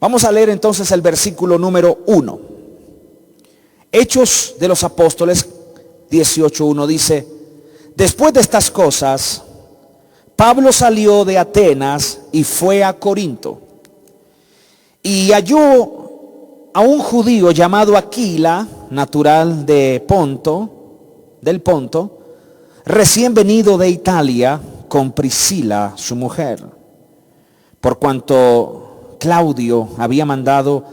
Vamos a leer entonces el versículo número 1. Hechos de los Apóstoles 18:1 dice: después de estas cosas, Pablo salió de Atenas y fue a Corinto. Y halló a un judío llamado Aquila, natural de del Ponto, recién venido de Italia, con Priscila, su mujer. Por cuanto Claudio había mandado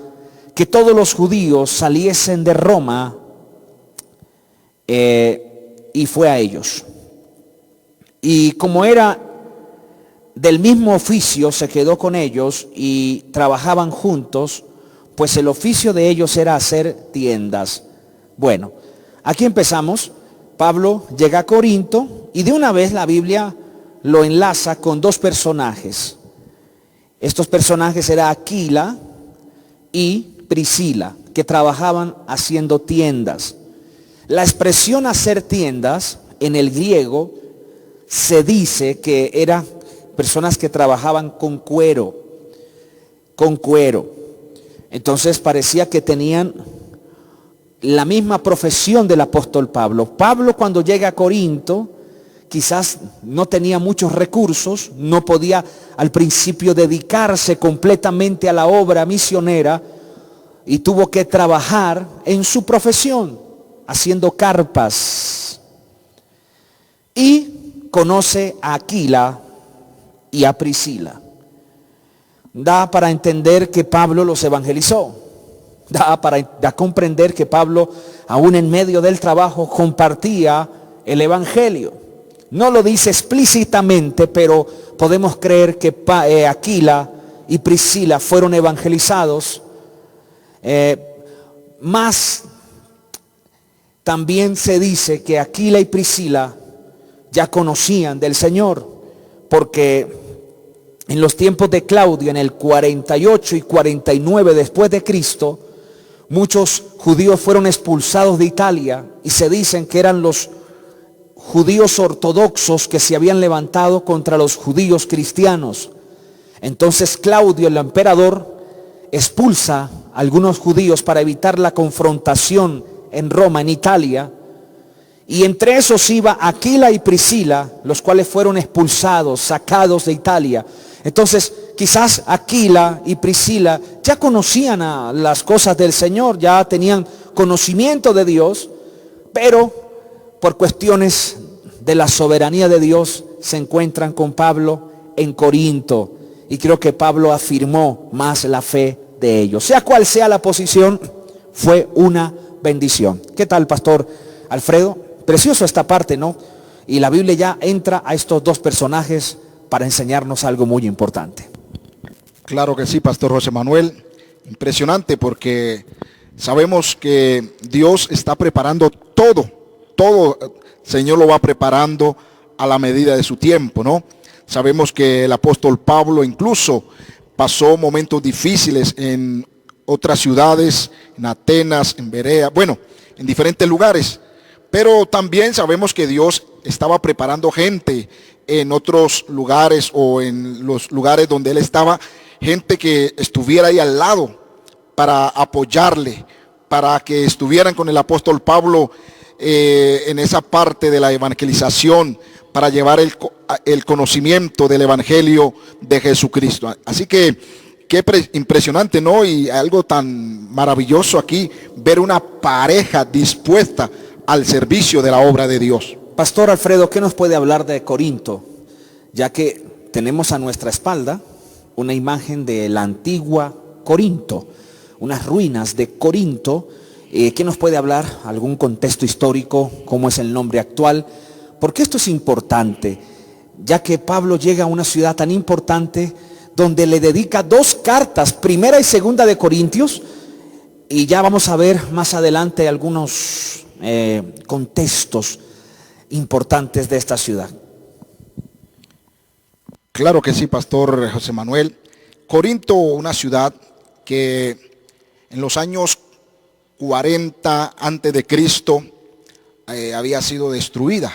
que todos los judíos saliesen de Roma, y fue a ellos. Y como era del mismo oficio, se quedó con ellos y trabajaban juntos, pues el oficio de ellos era hacer tiendas. Bueno, aquí empezamos. Pablo llega a Corinto y de una vez la Biblia lo enlaza con dos personajes. Estos personajes eran Aquila y Priscila, que trabajaban haciendo tiendas. La expresión hacer tiendas en el griego se dice que eran personas que trabajaban con cuero. Entonces parecía que tenían la misma profesión del apóstol Pablo. Pablo, cuando llega a Corinto, quizás no tenía muchos recursos, no podía al principio dedicarse completamente a la obra misionera y tuvo que trabajar en su profesión, haciendo carpas. Y conoce a Aquila y a Priscila. Da para entender que Pablo los evangelizó. Da para comprender que Pablo, aún en medio del trabajo, compartía el evangelio. No lo dice explícitamente, pero podemos creer que Aquila y Priscila fueron evangelizados. Más también se dice que Aquila y Priscila ya conocían del Señor, porque en los tiempos de Claudio, en el 48 y 49 después de Cristo, muchos judíos fueron expulsados de Italia y se dicen que eran los judíos ortodoxos que se habían levantado contra los judíos cristianos. Entonces Claudio, el emperador, expulsa a algunos judíos para evitar la confrontación en Roma, en Italia. Y entre esos iba Aquila y Priscila, los cuales fueron expulsados, sacados de Italia. Entonces, quizás Aquila y Priscila ya conocían las cosas del Señor, ya tenían conocimiento de Dios, pero por cuestiones de la soberanía de Dios se encuentran con Pablo en Corinto. Y creo que Pablo afirmó más la fe de ellos. Sea cual sea la posición, fue una bendición. ¿Qué tal, Pastor Alfredo? Precioso esta parte, ¿no? Y la Biblia ya entra a estos dos personajes para enseñarnos algo muy importante. Claro que sí, Pastor José Manuel. Impresionante, porque sabemos que Dios está preparando todo, Señor lo va preparando a la medida de su tiempo, ¿no? Sabemos que el apóstol Pablo incluso pasó momentos difíciles en otras ciudades, en Atenas, en Berea, bueno, en diferentes lugares. Pero también sabemos que Dios estaba preparando gente en otros lugares o en los lugares donde Él estaba, gente que estuviera ahí al lado para apoyarle, para que estuvieran con el apóstol Pablo en esa parte de la evangelización, para llevar el conocimiento del evangelio de Jesucristo. Así que qué impresionante, ¿no? Y algo tan maravilloso aquí, ver una pareja dispuesta al servicio de la obra de Dios. Pastor Alfredo, ¿qué nos puede hablar de Corinto? Ya que tenemos a nuestra espalda una imagen de la antigua Corinto, unas ruinas de Corinto. ¿Qué nos puede hablar? ¿Algún contexto histórico? ¿Cómo es el nombre actual? Porque esto es importante, ya que Pablo llega a una ciudad tan importante donde le dedica dos cartas, primera y segunda de Corintios, y ya vamos a ver más adelante algunos contextos importantes de esta ciudad. Claro que sí, Pastor José Manuel. Corinto, una ciudad que en los años 40 antes de Cristo había sido destruida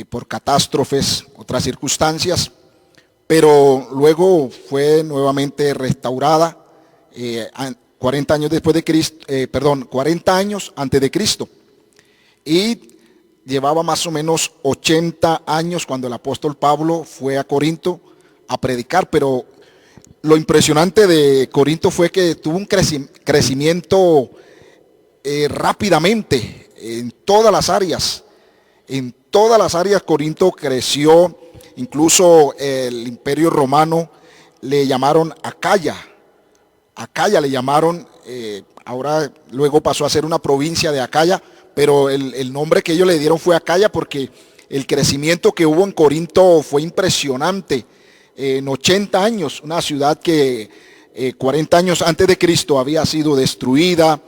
por catástrofes, otras circunstancias, pero luego fue nuevamente restaurada 40 años después de Cristo, 40 años antes de Cristo. Y llevaba más o menos 80 años cuando el apóstol Pablo fue a Corinto a predicar, pero lo impresionante de Corinto fue que tuvo un crecimiento rápidamente en todas las áreas. En todas las áreas Corinto creció, incluso el Imperio Romano le llamaron Acaya. Acaya le llamaron, ahora luego pasó a ser una provincia de Acaya, pero el nombre que ellos le dieron fue Acaya porque el crecimiento que hubo en Corinto fue impresionante. En 80 años, una ciudad que 40 años antes de Cristo había sido destruida,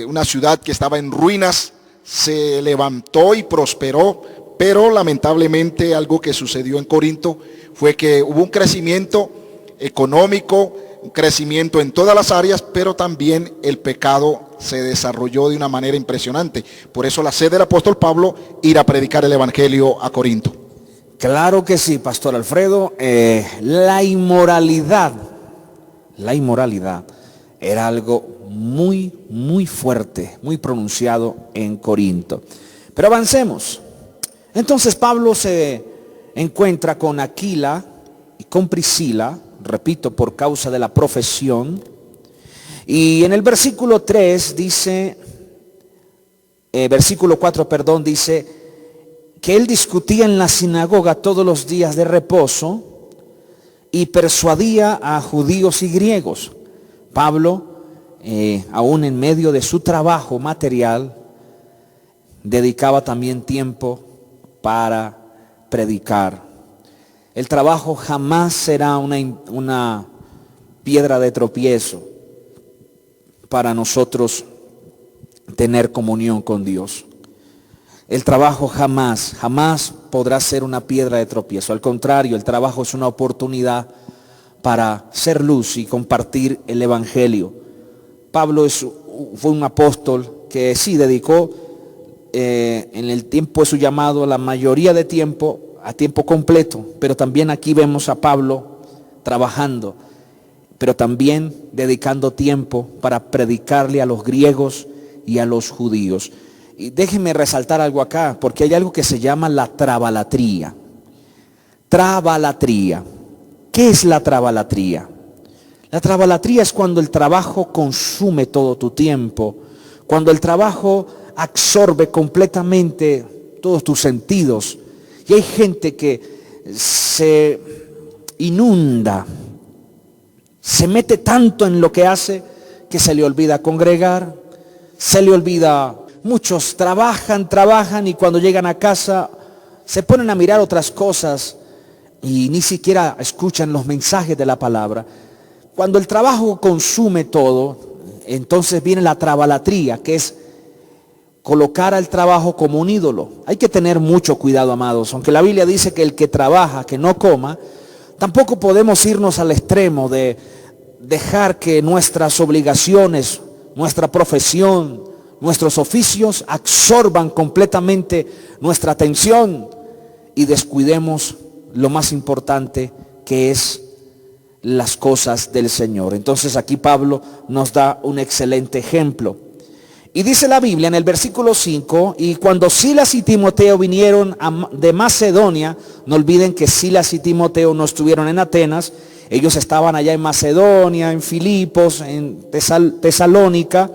una ciudad que estaba en ruinas, se levantó y prosperó, pero lamentablemente algo que sucedió en Corinto fue que hubo un crecimiento económico, un crecimiento en todas las áreas, pero también el pecado se desarrolló de una manera impresionante. Por eso la sed del apóstol Pablo, ir a predicar el evangelio a Corinto. Claro que sí, Pastor Alfredo. La inmoralidad era algo muy, muy fuerte, muy pronunciado en Corinto. Pero avancemos. Entonces Pablo se encuentra con Aquila y con Priscila, repito, por causa de la profesión. Y en el versículo 3 dice, versículo 4, perdón, dice que él discutía en la sinagoga todos los días de reposo y persuadía a judíos y griegos. Pablo, aún en medio de su trabajo material, dedicaba también tiempo para predicar. El trabajo jamás será una piedra de tropiezo para nosotros tener comunión con Dios. El trabajo jamás podrá ser una piedra de tropiezo. Al contrario, el trabajo es una oportunidad para ser luz y compartir el evangelio. Pablo fue un apóstol que sí dedicó en el tiempo de su llamado la mayoría de tiempo a tiempo completo, pero también aquí vemos a Pablo trabajando, pero también dedicando tiempo para predicarle a los griegos y a los judíos. Y déjenme resaltar algo acá, porque hay algo que se llama la trabalatría. Trabalatría. ¿Qué es la trabalatría? La trabalatría es cuando el trabajo consume todo tu tiempo, cuando el trabajo absorbe completamente todos tus sentidos. Y hay gente que se inunda, se mete tanto en lo que hace que se le olvida congregar, se le olvida. Muchos trabajan y cuando llegan a casa se ponen a mirar otras cosas y ni siquiera escuchan los mensajes de la palabra. Cuando el trabajo consume todo, entonces viene la trabalatría, que es colocar al trabajo como un ídolo. Hay que tener mucho cuidado, amados. Aunque la Biblia dice que el que trabaja, que no coma, tampoco podemos irnos al extremo de dejar que nuestras obligaciones, nuestra profesión, nuestros oficios absorban completamente nuestra atención y descuidemos lo más importante, que es las cosas del Señor. Entonces aquí Pablo nos da un excelente ejemplo. Y dice la Biblia en el versículo 5, y cuando Silas y Timoteo vinieron de Macedonia, no olviden que Silas y Timoteo no estuvieron en Atenas, ellos estaban allá en Macedonia, en Filipos, en Tesalónica.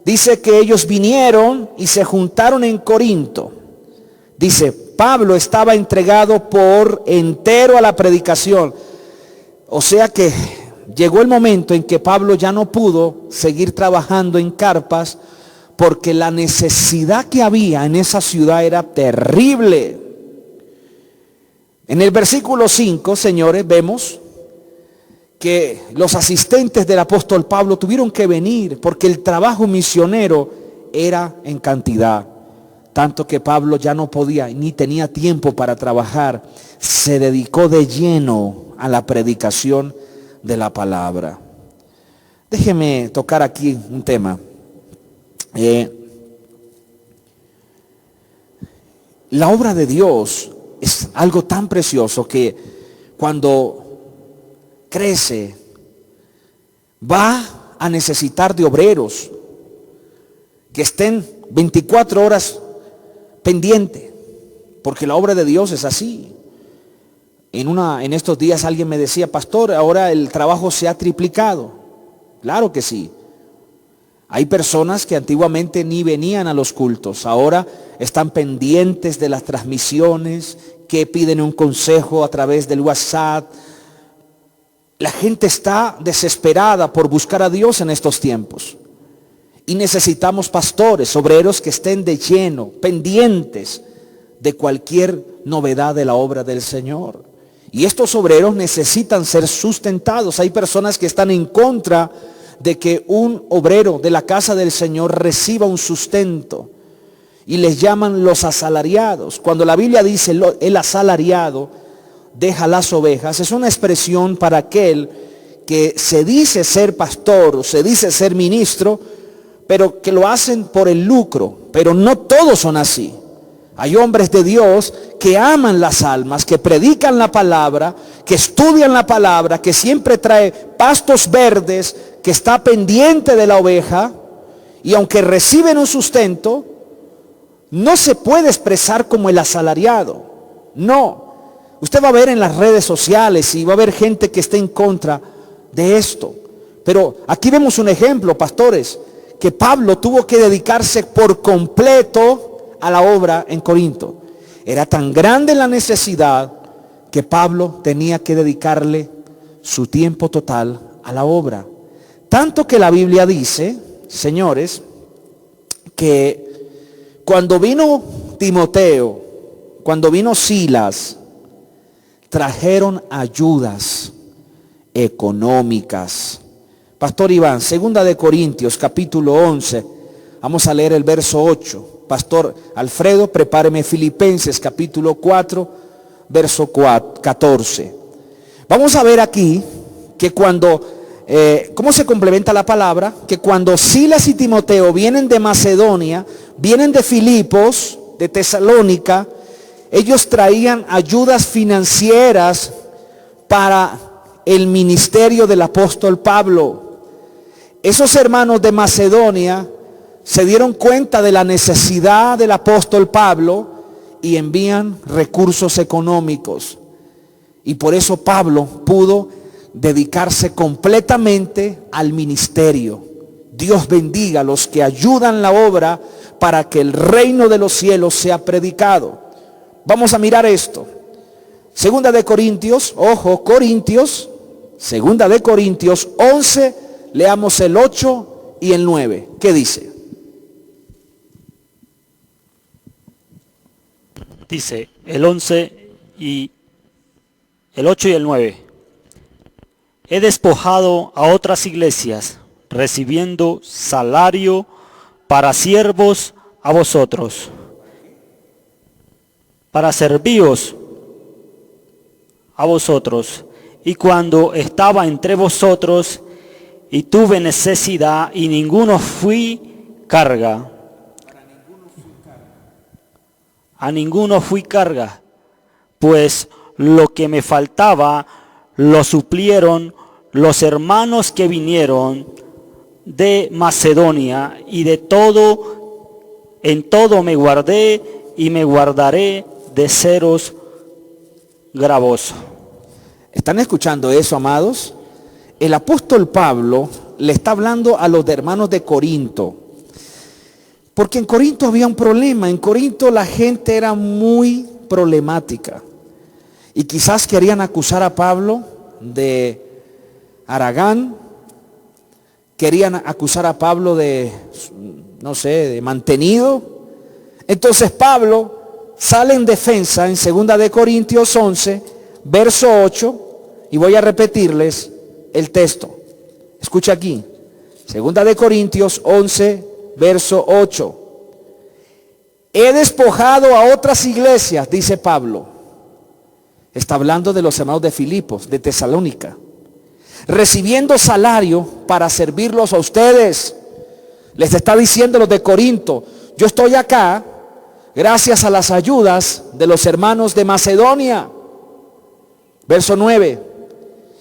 Dice que ellos vinieron y se juntaron en Corinto. Dice, Pablo estaba entregado por entero a la predicación. O sea que llegó el momento en que Pablo ya no pudo seguir trabajando en carpas porque la necesidad que había en esa ciudad era terrible. En el versículo 5, señores, vemos que los asistentes del apóstol Pablo tuvieron que venir porque el trabajo misionero era en cantidad. Tanto que Pablo ya no podía ni tenía tiempo para trabajar. Se dedicó de lleno a la predicación de la palabra. Déjeme tocar aquí un tema. La obra de Dios es algo tan precioso que cuando crece va a necesitar de obreros que estén 24 horas pendiente, porque la obra de Dios es así. En estos días alguien me decía, pastor, ahora el trabajo se ha triplicado. Claro que sí. Hay personas que antiguamente ni venían a los cultos, ahora están pendientes de las transmisiones, que piden un consejo a través del WhatsApp. La gente está desesperada por buscar a Dios en estos tiempos. Y necesitamos pastores, obreros que estén de lleno, pendientes de cualquier novedad de la obra del Señor. Y estos obreros necesitan ser sustentados. Hay personas que están en contra de que un obrero de la casa del Señor reciba un sustento, y les llaman los asalariados. Cuando la Biblia dice el asalariado deja las ovejas, es una expresión para aquel que se dice ser pastor o se dice ser ministro, pero que lo hacen por el lucro. Pero no todos son así. Hay hombres de Dios que aman las almas, que predican la palabra, que estudian la palabra, que siempre trae pastos verdes, que está pendiente de la oveja, y aunque reciben un sustento, no se puede expresar como el asalariado. No. Usted va a ver en las redes sociales y va a ver gente que esté en contra de esto. Pero aquí vemos un ejemplo, pastores, que Pablo tuvo que dedicarse por completo a la obra en Corinto. Era tan grande la necesidad que Pablo tenía que dedicarle su tiempo total a la obra. Tanto que la Biblia dice, señores, que cuando vino Timoteo, cuando vino Silas, trajeron ayudas económicas. Pastor Iván, 2 de Corintios, capítulo 11, vamos a leer el verso 8. Pastor Alfredo, prepáreme Filipenses, capítulo 4, verso 14. Vamos a ver aquí que cuando, ¿cómo se complementa la palabra? Que cuando Silas y Timoteo vienen de Macedonia, vienen de Filipos, de Tesalónica, ellos traían ayudas financieras para el ministerio del apóstol Pablo. Esos hermanos de Macedonia se dieron cuenta de la necesidad del apóstol Pablo y envían recursos económicos. Y por eso Pablo pudo dedicarse completamente al ministerio. Dios bendiga a los que ayudan la obra para que el reino de los cielos sea predicado. Vamos a mirar esto. 2 de Corintios, ojo, Corintios, 2 de Corintios 11, leamos el 8 y el 9. ¿Qué dice? Dice el 11 y el 8 y el 9. He despojado a otras iglesias, recibiendo salario para siervos a vosotros, para serviros a vosotros. Y cuando estaba entre vosotros y tuve necesidad, y ninguno fui carga. A ninguno fui carga, pues lo que me faltaba lo suplieron los hermanos que vinieron de Macedonia, y de todo, en todo me guardé y me guardaré de seros gravoso. ¿Están escuchando eso, amados? El apóstol Pablo le está hablando a los hermanos de Corinto. Porque en Corinto había un problema. En Corinto la gente era muy problemática. Y quizás querían acusar a Pablo de haragán. Querían acusar a Pablo de, no sé, de mantenido. Entonces Pablo sale en defensa en 2 de Corintios 11, verso 8. Y voy a repetirles el texto. Escucha aquí. 2 de Corintios 11, verso 8. He despojado a otras iglesias, dice Pablo. Está hablando de los hermanos de Filipos, de Tesalónica. Recibiendo salario para servirlos a ustedes. Les está diciendo los de Corinto, yo estoy acá gracias a las ayudas de los hermanos de Macedonia. Verso 9.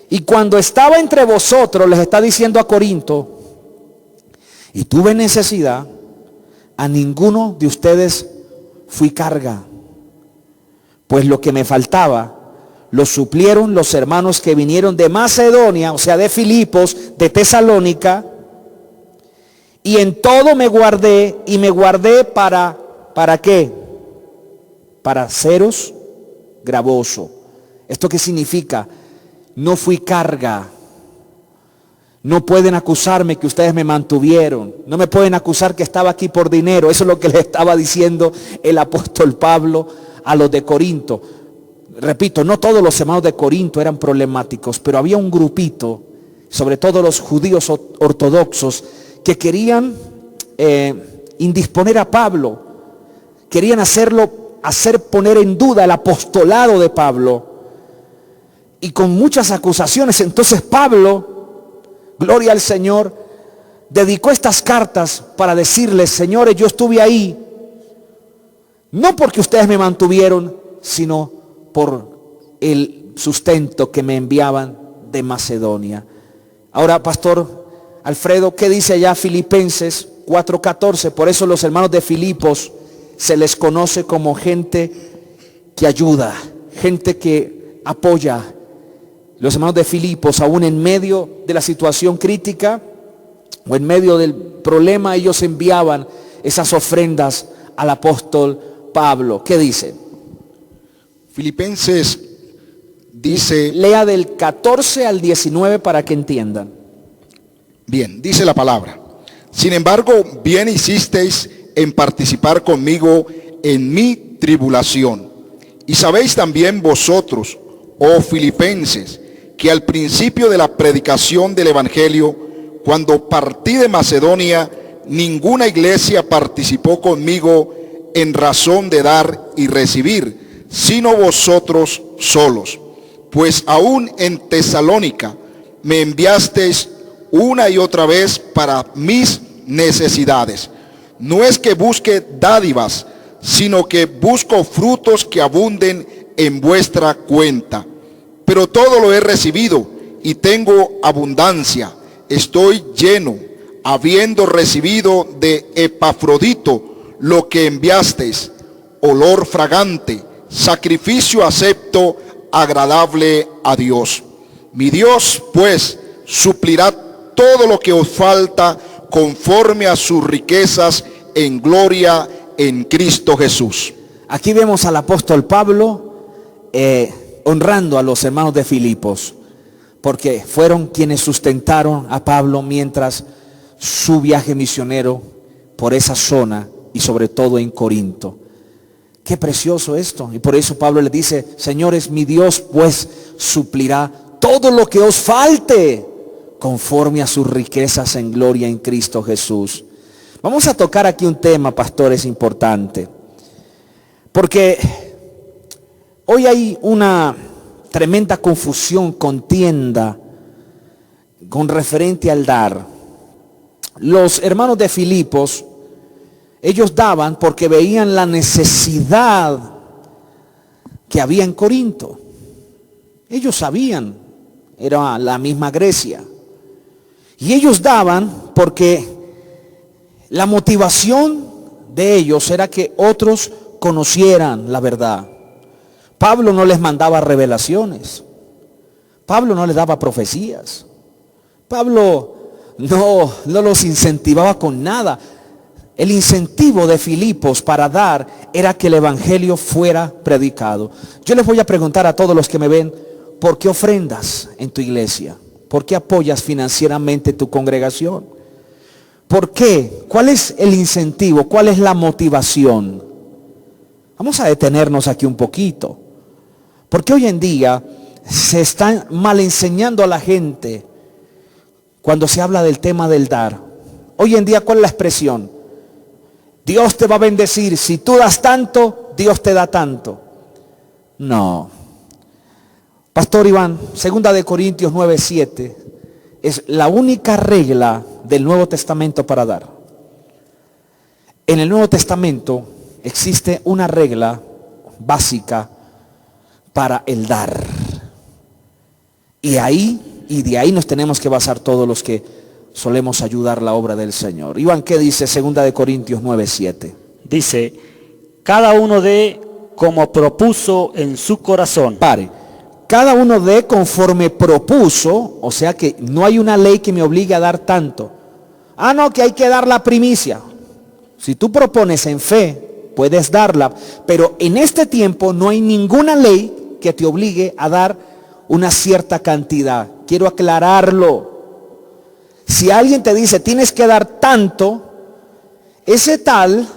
Y cuando estaba entre vosotros, les está diciendo a Corinto, y tuve necesidad, a ninguno de ustedes fui carga, pues lo que me faltaba lo suplieron los hermanos que vinieron de Macedonia, o sea, de Filipos, de Tesalónica, y en todo me guardé, y me guardé ¿para qué? Para haceros gravoso. ¿Esto qué significa? No fui carga. No pueden acusarme que ustedes me mantuvieron. No me pueden acusar que estaba aquí por dinero. Eso es lo que le estaba diciendo el apóstol Pablo a los de Corinto. Repito, no todos los hermanos de Corinto eran problemáticos, pero había un grupito, sobre todo los judíos ortodoxos, que querían indisponer a Pablo. Querían hacer poner en duda el apostolado de Pablo. Y con muchas acusaciones, entonces Pablo, gloria al Señor, dedicó estas cartas para decirles: señores, yo estuve ahí, no porque ustedes me mantuvieron, sino por el sustento que me enviaban de Macedonia. Ahora, Pastor Alfredo, ¿qué dice allá Filipenses 4:14? Por eso los hermanos de Filipos se les conoce como gente que ayuda, gente que apoya. Los hermanos de Filipos, aún en medio de la situación crítica o en medio del problema, ellos enviaban esas ofrendas al apóstol Pablo. ¿Qué dice? Filipenses dice... Lea del 14 al 19 para que entiendan. Bien, dice la palabra: sin embargo, bien hicisteis en participar conmigo en mi tribulación. Y sabéis también vosotros, oh filipenses, que al principio de la predicación del Evangelio, cuando partí de Macedonia, ninguna iglesia participó conmigo en razón de dar y recibir, sino vosotros solos. Pues aún en Tesalónica me enviasteis una y otra vez para mis necesidades. No es que busque dádivas, sino que busco frutos que abunden en vuestra cuenta. Pero todo lo he recibido y tengo abundancia. Estoy lleno, habiendo recibido de Epafrodito lo que enviasteis, olor fragante, sacrificio acepto, agradable a Dios. Mi Dios, pues, suplirá todo lo que os falta conforme a sus riquezas en gloria en Cristo Jesús. Aquí vemos al apóstol Pablo honrando a los hermanos de Filipos, porque fueron quienes sustentaron a Pablo mientras su viaje misionero por esa zona y sobre todo en Corinto. Qué precioso esto. Y por eso Pablo le dice: señores, mi Dios pues suplirá todo lo que os falte conforme a sus riquezas en gloria en Cristo Jesús. Vamos a tocar aquí un tema, pastores, importante, porque hoy hay una tremenda confusión, contienda con referente al dar. Los hermanos de Filipos, ellos daban porque veían la necesidad que había en Corinto. Ellos sabían, era la misma Grecia. Y ellos daban porque la motivación de ellos era que otros conocieran la verdad. Pablo no les mandaba revelaciones. Pablo no les daba profecías. Pablo no los incentivaba con nada. El incentivo de Filipos para dar era que el evangelio fuera predicado. Yo les voy a preguntar a todos los que me ven: ¿por qué ofrendas en tu iglesia? ¿Por qué apoyas financieramente tu congregación? ¿Por qué? ¿Cuál es el incentivo? ¿Cuál es la motivación? Vamos a detenernos aquí un poquito. Porque hoy en día se está mal enseñando a la gente cuando se habla del tema del dar. Hoy en día, ¿cuál es la expresión? Dios te va a bendecir. Si tú das tanto, Dios te da tanto. No. Pastor Iván, 2 Corintios 9:7 es la única regla del Nuevo Testamento para dar. En el Nuevo Testamento existe una regla básica para el dar. Y ahí Y de ahí nos tenemos que basar todos los que solemos ayudar la obra del Señor. Iván, ¿qué dice 2 de Corintios 9:7? Dice, cada uno dé como propuso en su corazón. Pare. Cada uno dé conforme propuso, o sea que no hay una ley que me obligue a dar tanto. Ah, no, que hay que dar la primicia. Si tú propones en fe, puedes darla, pero en este tiempo no hay ninguna ley que te obligue a dar una cierta cantidad. Quiero aclararlo. Si alguien te dice, tienes que dar tanto, ese tal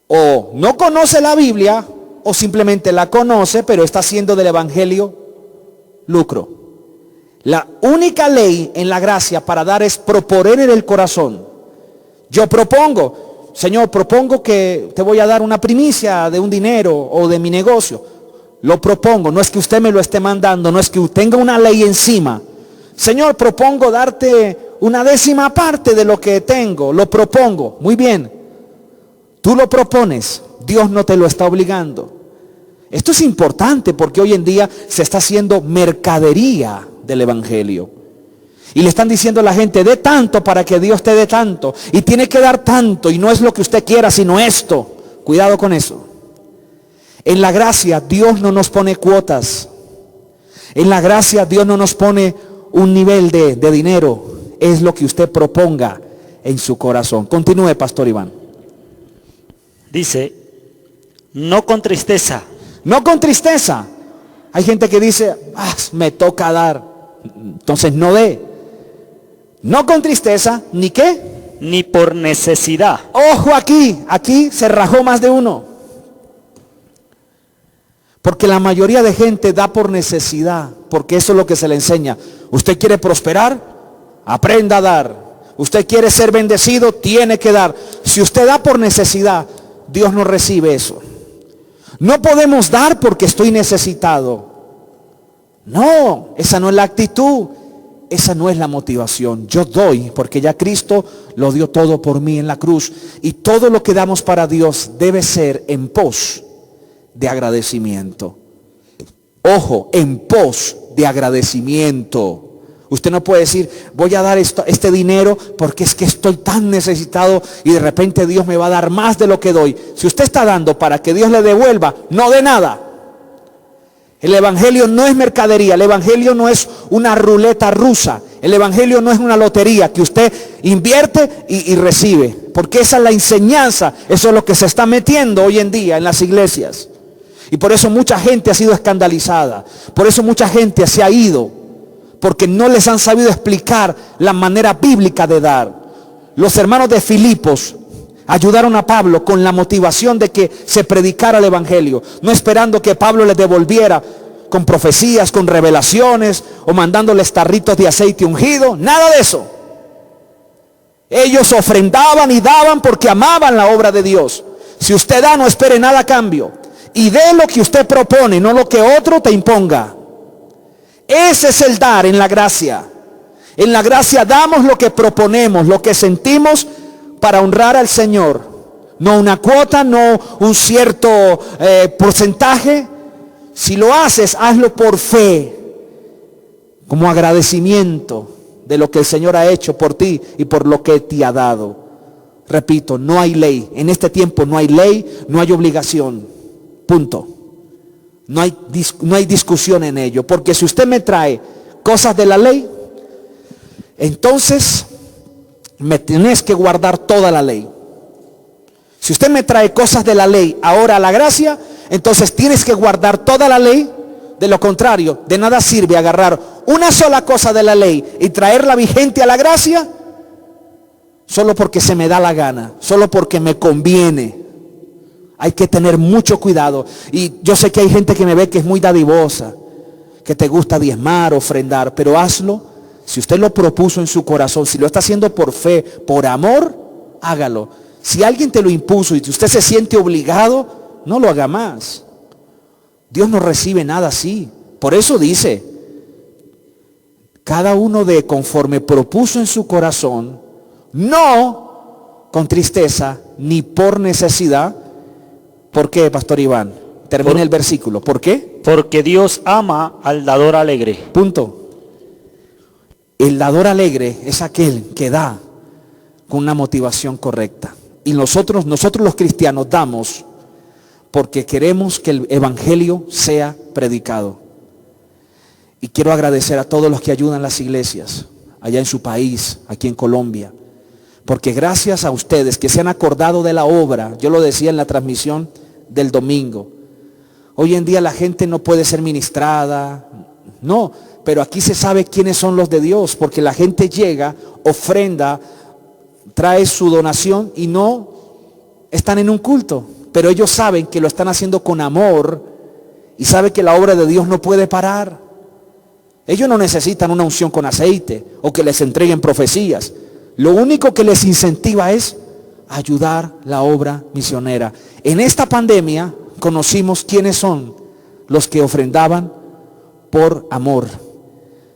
o no conoce la Biblia o simplemente la conoce, pero está haciendo del evangelio lucro. La única ley en la gracia para dar es proponer en el corazón. Yo propongo, Señor, propongo que te voy a dar una primicia de un dinero o de mi negocio. Lo propongo, no es que usted me lo esté mandando, no es que tenga una ley encima. Señor, propongo darte una 10ª parte de lo que tengo, lo propongo. Muy bien, tú lo propones, Dios no te lo está obligando. Esto es importante porque hoy en día se está haciendo mercadería del evangelio. Y le están diciendo a la gente, dé tanto para que Dios te dé tanto. Y tiene que dar tanto y no es lo que usted quiera, sino esto. Cuidado con eso. En la gracia Dios no nos pone cuotas. En la gracia Dios no nos pone un nivel de dinero. Es lo que usted proponga en su corazón. Continúe, Pastor Iván. Dice, no con tristeza. No con tristeza. Hay gente que dice, me toca dar. Entonces no dé. No con tristeza, ¿ni qué? Ni por necesidad. Ojo aquí se rajó más de uno. Porque la mayoría de gente da por necesidad, porque eso es lo que se le enseña. Usted quiere prosperar, aprenda a dar. Usted quiere ser bendecido, tiene que dar. Si usted da por necesidad, Dios no recibe eso. No podemos dar porque estoy necesitado. No, esa no es la actitud. Esa no es la motivación. Yo doy porque ya Cristo lo dio todo por mí en la cruz. Y todo lo que damos para Dios debe ser en pos de agradecimiento. Ojo, en pos de agradecimiento. Usted no puede decir, voy a dar este dinero porque es que estoy tan necesitado y de repente Dios me va a dar más de lo que doy. Si usted está dando para que Dios le devuelva, no dé nada. El evangelio no es mercadería, el evangelio no es una ruleta rusa, el evangelio no es una lotería que usted invierte y recibe, porque esa es la enseñanza, eso es lo que se está metiendo hoy en día en las iglesias. Y por eso mucha gente ha sido escandalizada, por eso mucha gente se ha ido, porque no les han sabido explicar la manera bíblica de dar. Los hermanos de Filipos ayudaron a Pablo con la motivación de que se predicara el evangelio, no esperando que Pablo les devolviera con profecías, con revelaciones o mandándoles tarritos de aceite ungido, nada de eso. Ellos ofrendaban y daban porque amaban la obra de Dios. Si usted da, no espere nada a cambio y dé lo que usted propone, no lo que otro te imponga. Ese es el dar en la gracia. En la gracia damos lo que proponemos, lo que sentimos para honrar al Señor. No una cuota, no un cierto porcentaje. Si lo haces, hazlo por fe, como agradecimiento de lo que el Señor ha hecho por ti y por lo que te ha dado. Repito, no hay ley. En este tiempo no hay ley, no hay obligación. Punto. No hay discusión en ello. Porque si usted me trae cosas de la ley, entonces me tenés que guardar toda la ley. Si usted me trae cosas de la ley ahora a la gracia, entonces tienes que guardar toda la ley. De lo contrario, de nada sirve agarrar una sola cosa de la ley y traerla vigente a la gracia solo porque se me da la gana, solo porque me conviene. Hay que tener mucho cuidado. Y yo sé que hay gente que me ve que es muy dadivosa, que te gusta diezmar, ofrendar, pero hazlo. Si usted lo propuso en su corazón, si lo está haciendo por fe, por amor, hágalo. Si alguien te lo impuso y usted se siente obligado, no lo haga más. Dios no recibe nada así. Por eso dice, cada uno de conforme propuso en su corazón, no con tristeza ni por necesidad. ¿Por qué, Pastor Iván? Termina el versículo. ¿Por qué? Porque Dios ama al dador alegre. Punto. El dador alegre es aquel que da con una motivación correcta. Y nosotros los cristianos damos porque queremos que el evangelio sea predicado. Y quiero agradecer a todos los que ayudan las iglesias allá en su país, aquí en Colombia, porque gracias a ustedes que se han acordado de la obra, yo lo decía en la transmisión del domingo, hoy en día la gente no puede ser ministrada, no, pero aquí se sabe quiénes son los de Dios, porque la gente llega, ofrenda, trae su donación y no están en un culto, pero ellos saben que lo están haciendo con amor y saben que la obra de Dios no puede parar. Ellos no necesitan una unción con aceite o que les entreguen profecías. Lo único que les incentiva es ayudar la obra misionera. En esta pandemia conocimos quiénes son los que ofrendaban por amor.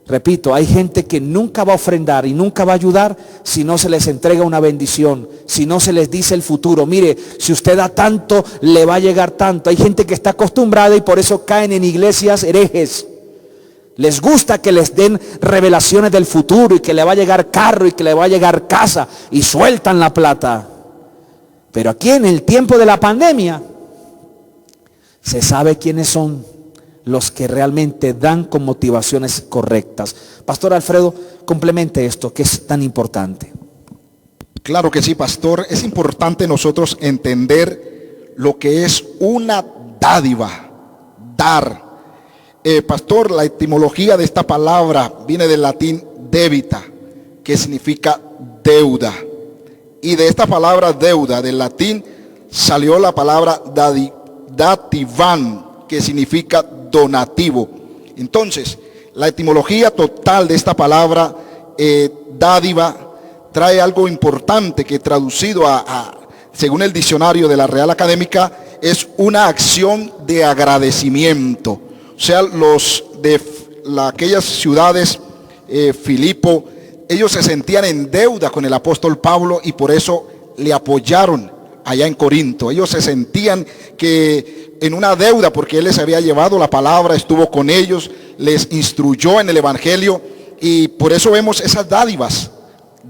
Repito, hay gente que nunca va a ofrendar y nunca va a ayudar si no se les entrega una bendición, si no se les dice el futuro. Mire, si usted da tanto, le va a llegar tanto. Hay gente que está acostumbrada y por eso caen en iglesias herejes. Les gusta que les den revelaciones del futuro y que le va a llegar carro y que le va a llegar casa y sueltan la plata. Pero aquí en el tiempo de la pandemia se sabe quiénes son los que realmente dan con motivaciones correctas. Pastor Alfredo, complemente esto que es tan importante. Claro que sí, pastor. Es importante nosotros entender lo que es una dádiva, dar. Pastor, la etimología de esta palabra viene del latín debita, que significa deuda. Y de esta palabra deuda, del latín, salió la palabra dativan, que significa donativo. Entonces, la etimología total de esta palabra dádiva trae algo importante que traducido según el diccionario de la Real Académica, es una acción de agradecimiento. O sea, los de aquellas ciudades, Filipo, ellos se sentían en deuda con el apóstol Pablo y por eso le apoyaron allá en Corinto. Ellos se sentían que en una deuda porque él les había llevado la palabra, estuvo con ellos, les instruyó en el evangelio y por eso vemos esas dádivas.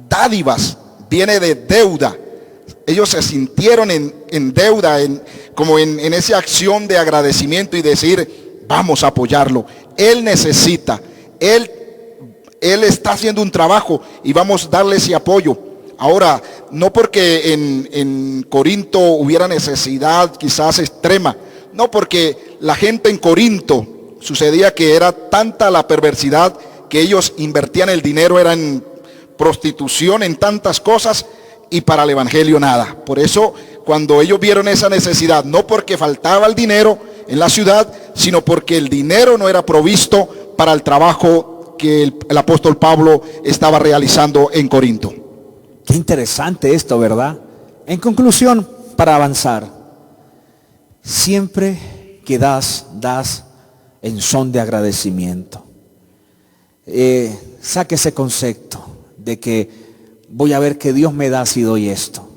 Dádivas viene de deuda. Ellos se sintieron en deuda, como en esa acción de agradecimiento y decir, vamos a apoyarlo. Él necesita, él está haciendo un trabajo y vamos a darle ese apoyo. Ahora, no porque en Corinto hubiera necesidad quizás extrema, no, porque la gente en Corinto sucedía que era tanta la perversidad que ellos invertían el dinero, era en prostitución, en tantas cosas y para el evangelio nada. Por eso cuando ellos vieron esa necesidad, no porque faltaba el dinero en la ciudad, sino porque el dinero no era provisto para el trabajo que el apóstol Pablo estaba realizando en Corinto. Qué interesante esto, ¿verdad? En conclusión, para avanzar, siempre que das en son de agradecimiento. Saque ese concepto de que voy a ver que Dios me da si doy esto.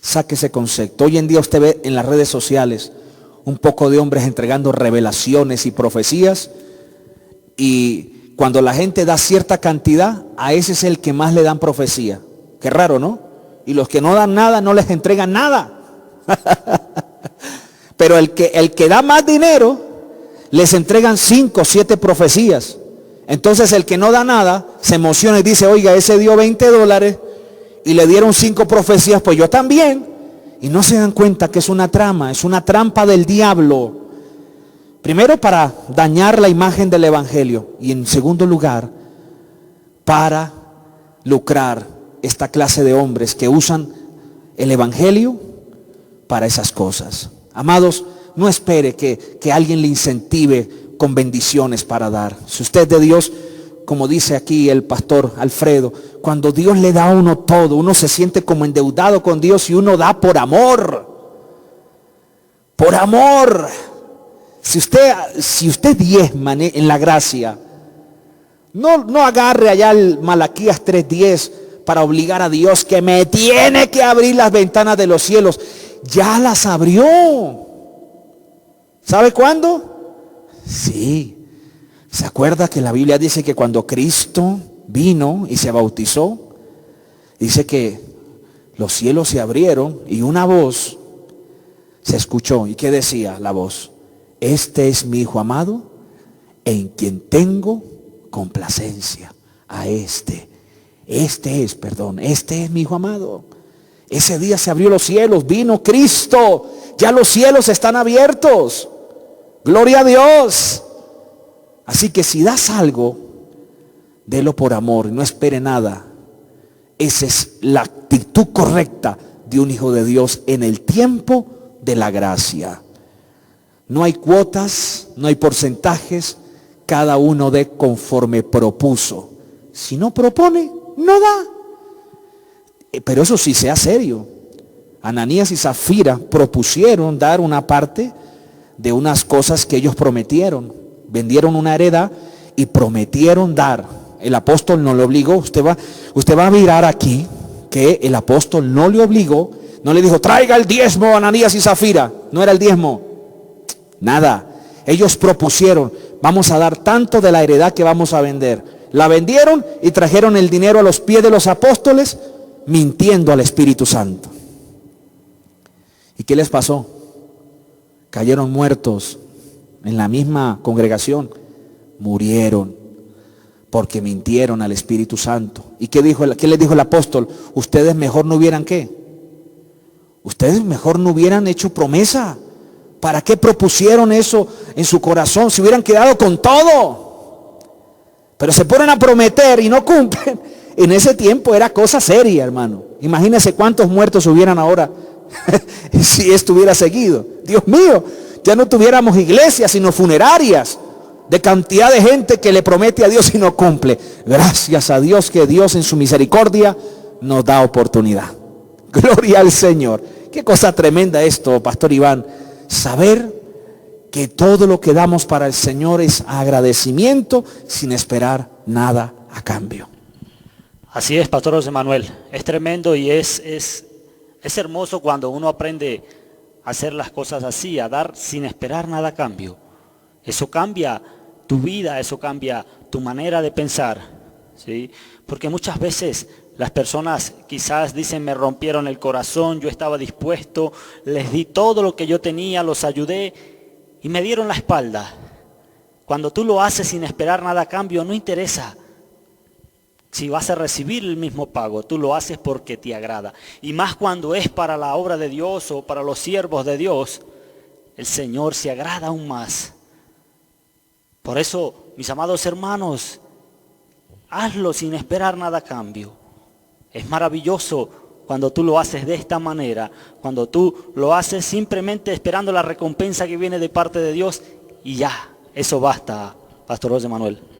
Saque ese concepto. Hoy en día usted ve en las redes sociales un poco de hombres entregando revelaciones y profecías, y cuando la gente da cierta cantidad, a ese es el que más le dan profecía. Qué raro, ¿no? Y los que no dan nada no les entregan nada. Pero el que da más dinero les entregan 5 o 7 profecías. Entonces el que no da nada se emociona y dice, oiga, ese dio $20 y le dieron 5 profecías, pues yo también. Y no se dan cuenta que es una trama, es una trampa del diablo. Primero, para dañar la imagen del evangelio, y en segundo lugar, para lucrar esta clase de hombres que usan el evangelio para esas cosas. Amados, no espere que alguien le incentive con bendiciones para dar. Si usted es de Dios, como dice aquí el pastor Alfredo, cuando Dios le da a uno todo, uno se siente como endeudado con Dios y uno da por amor. Por amor. Si usted diezma en la gracia, no agarre allá el Malaquías 3:10 para obligar a Dios que me tiene que abrir las ventanas de los cielos. Ya las abrió. ¿Sabe cuándo? Sí. ¿Se acuerda que la Biblia dice que cuando Cristo vino y se bautizó, dice que los cielos se abrieron y una voz se escuchó. ¿Y qué decía la voz? Este es mi hijo amado, en quien tengo complacencia. Este es mi hijo amado. Ese día se abrió los cielos, vino Cristo, ya los cielos están abiertos. Gloria a Dios. Así que si das algo, délo por amor, no espere nada. Esa es la actitud correcta de un hijo de Dios en el tiempo de la gracia. No hay cuotas, no hay porcentajes, cada uno dé conforme propuso. Si no propone, no da. Pero eso sí, sea serio. Ananías y Zafira propusieron dar una parte de unas cosas que ellos prometieron. Vendieron una heredad y prometieron dar. El apóstol no le obligó. Usted va a mirar aquí que el apóstol no le obligó. No le dijo, traiga el diezmo, Ananías y Zafira. No era el diezmo. Nada. Ellos propusieron, vamos a dar tanto de la heredad que vamos a vender. La vendieron y trajeron el dinero a los pies de los apóstoles, mintiendo al Espíritu Santo. ¿Y qué les pasó? Cayeron muertos en la misma congregación. Murieron porque mintieron al Espíritu Santo. ¿Y qué les dijo el apóstol? Ustedes mejor no hubieran ¿qué? Ustedes mejor no hubieran hecho promesa. ¿Para qué propusieron eso en su corazón? Se hubieran quedado con todo. Pero se ponen a prometer y no cumplen. En ese tiempo era cosa seria, hermano. Imagínense cuántos muertos hubieran ahora si esto hubiera seguido. Dios mío, ya no tuviéramos iglesias sino funerarias de cantidad de gente que le promete a Dios y no cumple. Gracias a Dios que Dios en su misericordia nos da oportunidad. Gloria al Señor. Qué cosa tremenda esto, Pastor Iván. Saber que todo lo que damos para el Señor es agradecimiento sin esperar nada a cambio. Así es, Pastor José Manuel. Es tremendo y es hermoso cuando uno aprende a hacer las cosas así, a dar sin esperar nada a cambio. Eso cambia tu vida, eso cambia tu manera de pensar, ¿sí? Porque muchas veces las personas quizás dicen, me rompieron el corazón, yo estaba dispuesto, les di todo lo que yo tenía, los ayudé y me dieron la espalda. Cuando tú lo haces sin esperar nada a cambio, no interesa si vas a recibir el mismo pago, tú lo haces porque te agrada. Y más cuando es para la obra de Dios o para los siervos de Dios, el Señor se agrada aún más. Por eso, mis amados hermanos, hazlo sin esperar nada a cambio. Es maravilloso cuando tú lo haces de esta manera, cuando tú lo haces simplemente esperando la recompensa que viene de parte de Dios y ya, eso basta, Pastor José Manuel.